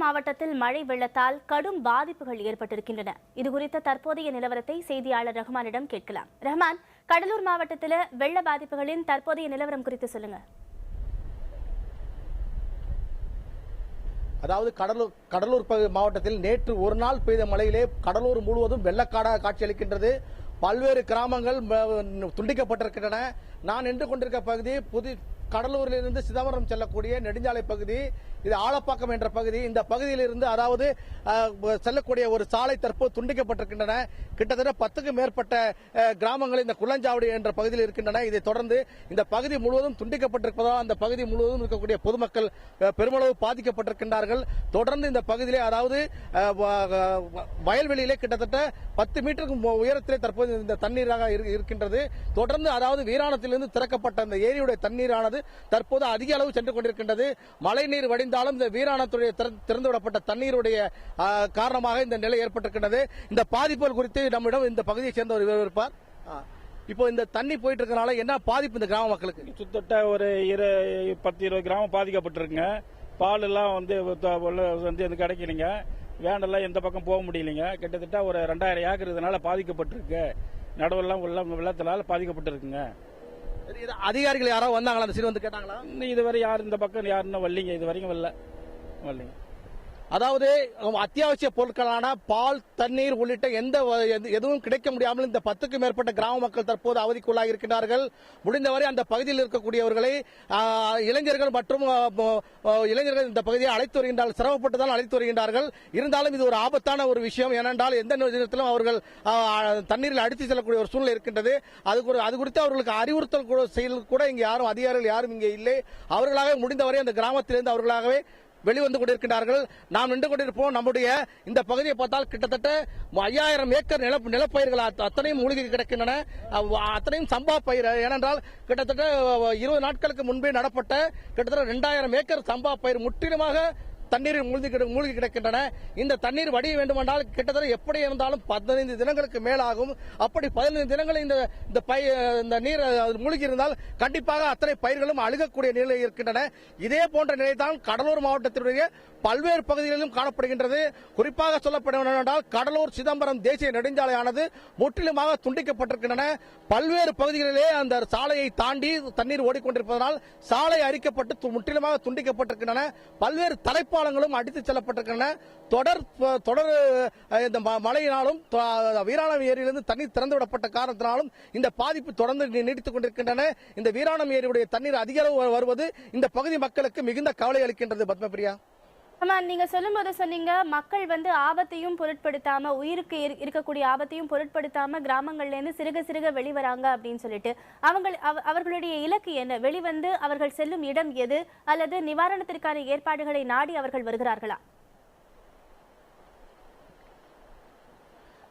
மாவட்டத்தில் மழை வெள்ளத்தால் கடும் பாதிப்புகள் ஏற்பட்டிருக்கின்றன. இதுகுறித்த தற்போதைய நிலவரத்தை செய்தியாளர் ரஹ்மானிடம் கேட்கலாம். ரஹ்மான், கடலூர் மாவட்டத்தில் வெள்ள பாதிப்புகளின் தற்போதைய நிலவரம் குறித்து சொல்லுங்க. அதாவது கடலூர் மாவட்டத்தில் நேற்று ஒரு நாள் பெய்த மழையிலே கடலூர் முழுவதும் வெள்ளக்காடாக காட்சியளிக்கின்றது. பல்வேறு கிராமங்கள் துண்டிக்கப்பட்டிருக்கின்றன. நான் நின்று கொண்டிருக்க பகுதி கடலூரிலிருந்து சிதம்பரம் செல்லக்கூடிய நெடுஞ்சாலை பகுதி. இது ஆலப்பாக்கம் என்ற பகுதி. இந்த பகுதியிலிருந்து அதாவது செல்லக்கூடிய ஒரு சாலை தற்போது துண்டிக்கப்பட்டிருக்கின்றன. கிட்டத்தட்ட 10க்கும் மேற்பட்ட கிராமங்கள் இந்த குள்ளஞ்சாவடி என்ற பகுதியில் இருக்கின்றன. இதைத் தொடர்ந்து இந்த பகுதி முழுவதும் துண்டிக்கப்பட்டிருப்பதால் அந்த பகுதி முழுவதும் இருக்கக்கூடிய பொதுமக்கள் பெருமளவு பாதிக்கப்பட்டிருக்கின்றார்கள். தொடர்ந்து இந்த பகுதியிலே அதாவது வயல்வெளியிலே கிட்டத்தட்ட 10 மீட்டருக்கு உயரத்திலே தற்போது இந்த தண்ணீராக இருக்கின்றது. தொடர்ந்து அதாவது வீராணத்திலிருந்து திறக்கப்பட்ட அந்த ஏரியுடைய தண்ணீரானது தற்போது அதிக அளவு சென்று கொண்டிருக்கின்றது. மழைநீர் வடிந்தாலும் இந்த வீராணத்துடைய திறந்துவிடப்பட்ட தண்ணீருடைய காரணமாக இந்த நிலை ஏற்பட்டிருக்கின்றது. இந்த பாதிப்புகள் குறித்து நம்மிடம் இந்த பகுதியை சேர்ந்த ஒரு இருப்பார். இப்போ இந்த தண்ணி போயிட்டு இருக்கனால என்ன பாதிப்பு இந்த கிராம மக்களுக்கு? சுத்தட்ட ஒரு 10-20 கிராமம் பாதிக்கப்பட்டிருக்குங்க. பால் எல்லாம் வந்து கிடைக்கலைங்க. வேண்டெல்லாம் எந்த பக்கம் போக முடியலைங்க. கிட்டத்தட்ட ஒரு 2000 ஏக்கர் இதனால பாதிக்கப்பட்டிருக்கு. நடுவெல்லாம் வெள்ளத்தினால பாதிக்கப்பட்டிருக்குங்க. அதிகாரிகள் யாராவது வந்தாங்களா? அந்த சீர் வந்து கேட்டாங்களா? இதுவரை யாரும் இந்த பக்கம் யாருன்னு வரலீங்க. இது வரைக்கும் வரலீங்க. அதாவது அத்தியாவசிய பொருட்களான பால், தண்ணீர் உள்ளிட்ட எதுவும் கிடைக்க முடியாமல் இந்த 10க்கும் மேற்பட்ட கிராம மக்கள் தற்போது அவதிக்குள்ளாகி இருக்கின்றார்கள். முடிந்தவரை அந்த பகுதியில் இருக்கக்கூடியவர்களை இளைஞர்கள் மற்றும் இளைஞர்கள் இந்த பகுதியை அழைத்து வருகின்றார்கள். சிரமப்பட்டுதான் அழைத்து வருகின்றார்கள். இருந்தாலும் இது ஒரு ஆபத்தான ஒரு விஷயம். ஏனென்றால் எந்த நேரத்திலும் அவர்கள் தண்ணீரில் அடித்து செல்லக்கூடிய ஒரு சூழ்நிலை இருக்கின்றது. அது குறித்து அவர்களுக்கு அறிவுறுத்தல் செயல் கூட இங்கே யாரும் அதிகாரிகள் யாரும் இங்கே இல்லை. அவர்களாக முடிந்தவரை அந்த கிராமத்திலிருந்து அவர்களாகவே வெளிவந்து கொண்டிருக்கிறார்கள். நாம் நின்று கொண்டிருப்போம். நம்முடைய இந்த பகுதியை பார்த்தால் கிட்டத்தட்ட 5000 ஏக்கர் நிலப்பயிர்கள் அத்தனையும் மூழ்கி கிடக்கின்றன. அத்தனையும் சம்பா பயிர். ஏனென்றால் கிட்டத்தட்ட 20 நாட்களுக்கு முன்பே நடப்பட்ட கிட்டத்தட்ட 2000 ஏக்கர் சம்பா பயிர் முற்றிலுமாக தண்ணீரில் மூழ்கி கிடக்கின்றன. இந்த தண்ணீர் வடிய வேண்டுமென்றால் கிட்டத்தட்ட எப்படி இருந்தாலும் 15 தினங்களுக்கு மேலாகும். அப்படி 15 தினங்கள் இந்த நீர் மூழ்கி இருந்தால் கண்டிப்பாக அத்தனை பயிர்களும் அழுகக்கூடிய நிலை இருக்கின்றன. இதே போன்ற நிலைதான் கடலூர் மாவட்டத்தினுடைய பல்வேறு பகுதிகளிலும் காணப்படுகின்றது. குறிப்பாக சொல்லப்பட வேண்டும் என்றால் கடலூர் சிதம்பரம் தேசிய நெடுஞ்சாலையானது முற்றிலுமாக துண்டிக்கப்பட்டிருக்கின்றன. பல்வேறு பகுதிகளிலே அந்த சாலையை தாண்டி தண்ணீர் ஓடிக்கொண்டிருப்பதனால் சாலை அரிக்கப்பட்டு முற்றிலுமாக துண்டிக்கப்பட்டிருக்கின்றன. பல்வேறு தலைப்பாலங்களும் அடித்துச் செல்லப்பட்டிருக்கின்றன. தொடர் இந்த மழையினாலும் வீராணம் ஏரியிலிருந்து தண்ணீர் திறந்துவிடப்பட்ட காரணத்தினாலும் இந்த பாதிப்பு தொடர்ந்து நீடித்துக் கொண்டிருக்கின்றன. இந்த வீராணம் ஏரியுடைய தண்ணீர் அதிக அளவு வருவது இந்த பகுதி மக்களுக்கு மிகுந்த கவலை அளிக்கின்றது. பத்மபிரியா, நீங்க சொல்லும் போது சொன்னீங்க, மக்கள் வந்து ஆபத்தையும் பொருட்படுத்தாம, உயிருக்கு இருக்கக்கூடிய ஆபத்தையும் பொருட்படுத்தாம கிராமங்கள்ல இருந்து சிறுக வெளிவராங்க அப்படின்னு சொல்லிட்டு அவர்களுடைய இலக்கு என்ன? வெளிவந்து அவர்கள் செல்லும் இடம் எது? அல்லது நிவாரணத்திற்கான ஏற்பாடுகளை நாடி அவர்கள் வருகிறார்களா?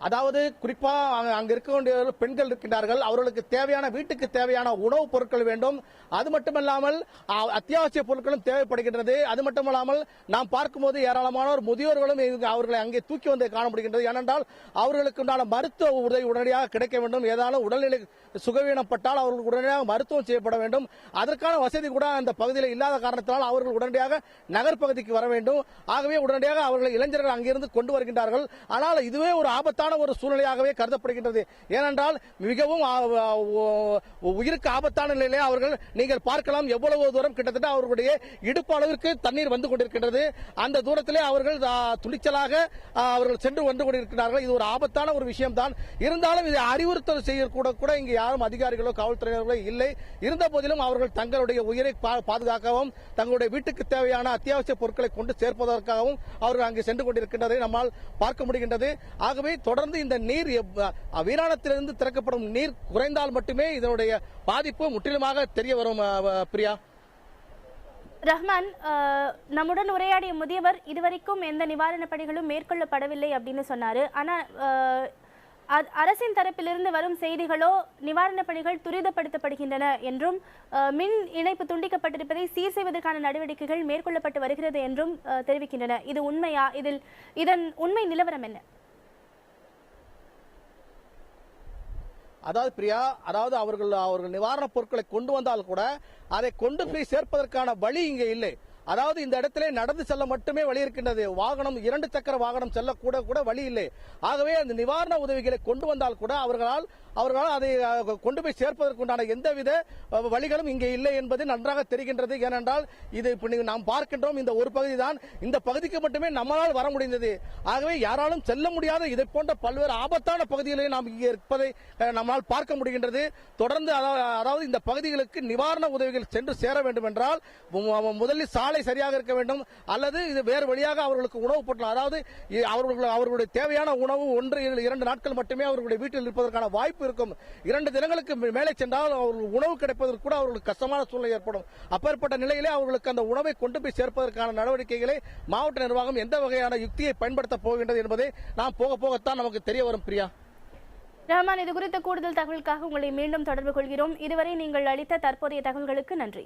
அதாவது குறிப்பா அங்க இருக்கக்கூடிய பெண்கள் இருக்கின்றார்கள். அவர்களுக்கு தேவையான வீட்டுக்கு தேவையான உணவுப் பொருட்கள் வேண்டும். அது மட்டுமல்லாமல் அத்தியாவசிய பொருட்களும் தேவைப்படுகின்றது. அது மட்டுமல்லாமல் நாம் பார்க்கும்போது ஏராளமான முதியோர்களும் அவர்களை அங்கே தூக்கி வந்து காண முடிகின்றது. ஏனென்றால் அவர்களுக்கு உண்டான மருத்துவ உதவி உடனடியாக கிடைக்க வேண்டும். ஏதாலும் உடல்நிலை சுகவீனப்பட்டால் அவர்களுக்கு உடனடியாக மருத்துவம் செய்யப்பட வேண்டும். அதற்கான வசதி கூட அந்த பகுதியில் இல்லாத காரணத்தினால் அவர்கள் உடனடியாக நகர்ப்பகுதிக்கு வர வேண்டும். ஆகவே உடனடியாக அவர்கள் இளைஞர்கள் அங்கிருந்து கொண்டு வருகின்றார்கள். ஆனால் இதுவே ஒரு ஆபத்தான ஒரு சூழ்நிலையாகவே கருதப்படுகின்றது. ஏனென்றால் மிகவும் உயிருக்கு ஆபத்தான நிலையிலே அவர்கள் நீங்கள் பார்க்கலாம் எவ்வளவு தூரம் கிட்டத்தட்ட அவர்களுடைய இடுப்பு அளவிற்கு தண்ணீர் வந்து கொண்டிருக்கின்றது. அந்த தூரத்திலே அவர்கள் துணிச்சலாக அவர்கள் சென்று வந்து கொண்டிருக்கிறார்கள். இது ஒரு ஆபத்தான ஒரு விஷயம் தான். இருந்தாலும் இதை அறிவுறுத்தல் செய்ய கூட இங்கே யாரும் அதிகாரிகளோ காவல்துறையினர்களோ இல்லை. இருந்த போதிலும் அவர்கள் தங்களுடைய உயிரை பாதுகாக்கவும் தங்களுடைய வீட்டுக்கு தேவையான அத்தியாவசிய பொருட்களை கொண்டு சேர்ப்பதற்காகவும் அவர்கள் அங்கே சென்று கொண்டிருக்கின்றதை நம்மால் பார்க்க முடிகின்றது. ஆகவே தொடர்ந்து இந்த நீர் வீராணத்திலிருந்து திறக்கப்படும் நீர் குறைந்தால் மட்டுமே இதனுடைய பாதிப்பு முற்றிலுமாக தெரிய வரும். பிரியா, ரஹ்மான், நம்முடன் உரையாடிய முதியவர் இதுவரைக்கும் எந்த நிவாரண பணிகளும் மேற்கொள்ளப்படவில்லை அப்படின்னு சொன்னாரு. ஆனா அரசின் தரப்பிலிருந்து வரும் செய்திகளோ நிவாரண பணிகள் துரிதப்படுத்தப்படுகின்றன என்றும் மின் இணைப்பு துண்டிக்கப்பட்டிருப்பதை சீர் செய்வதற்கான நடவடிக்கைகள் மேற்கொள்ளப்பட்டு வருகிறது என்றும் தெரிவிக்கின்றன. இது உண்மையா? இதன் உண்மை நிலவரம் என்ன? அதாவது பிரியா, அதாவது அவர்கள் நிவாரணப் பொருட்களை கொண்டு வந்தால் கூட அதை கொண்டு போய் சேர்ப்பதற்கான வழி இங்கே இல்லை. அதாவது இந்த இடத்திலே நடந்து செல்ல மட்டுமே வழி இருக்கின்றது. வாகனம் 2 சக்கர வாகனம் செல்லக்கூட கூட வழி இல்லை. ஆகவே அந்த நிவாரண உதவிகளை கொண்டு வந்தால் கூட அவர்களால் அதை கொண்டு போய் சேர்ப்பதற்குண்டான எந்தவித வழிகளும் இங்கே இல்லை என்பது நன்றாக தெரிகின்றது. ஏனென்றால் இது நாம் பார்க்கின்றோம், இந்த ஒரு பகுதி தான், இந்த பகுதிக்கு மட்டுமே நம்மளால் வர முடிந்தது. ஆகவே யாராலும் செல்ல முடியாத இதை போன்ற பல்வேறு ஆபத்தான பகுதிகளை நாம் இங்கே இருப்பதை நம்மால் பார்க்க முடிகின்றது. தொடர்ந்து அதாவது இந்த பகுதிகளுக்கு நிவாரண உதவிகள் சென்று சேர வேண்டும் என்றால் முதலில் சாலை சரியாக இருக்க வேண்டும், அல்லது இது வேறு வழியாக அவர்களுக்கு உணவு பொருட்கள், அதாவது அவர்களுடைய தேவையான உணவு 1-2 நாட்கள் மட்டுமே அவர்களுடைய வீட்டில் இருப்பதற்கான வாய்ப்பு இருக்கும். 2 தினங்களுக்கு மேலே சென்றால் அவர்கள் உணவு கிடைப்பதற்கு கூட அவர்களுக்கு கஷ்டமான சூழ்நிலை ஏற்படும். அப்பேற்பட்ட நிலையிலே அவர்களுக்கு அந்த உணவை கொண்டு போய் சேர்ப்பதற்கான நடவடிக்கைகளை மாவட்ட நிர்வாகம் எந்த வகையான யுக்தியை பயன்படுத்த போகின்றது என்பதை நாம் போக போகத்தான் நமக்கு தெரிய வரும். பிரியா. ரஹ்மான், இது குறித்த கூடுதல் தகவலுக்காக உங்களை மீண்டும் தொடர்பு கொள்கிறோம். இதுவரை நீங்கள் அளித்த தற்போதைய தகவல்களுக்கு நன்றி.